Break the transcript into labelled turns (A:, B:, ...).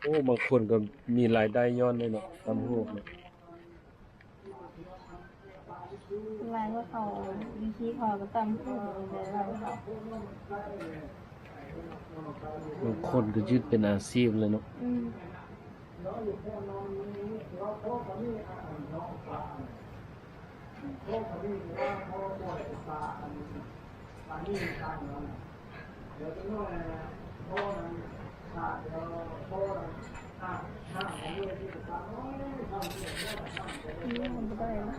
A: โอ้บางคนก็มีรายได้ย้อนเลยเนาะตำหูกเนาะ
B: ร้านว่าเขาวิธีเขาก็ตำถูกเลยเราเขา
A: บางคนก็ยึดเป็นอาชีพเลยเนาะ
B: มันก็ได้นะ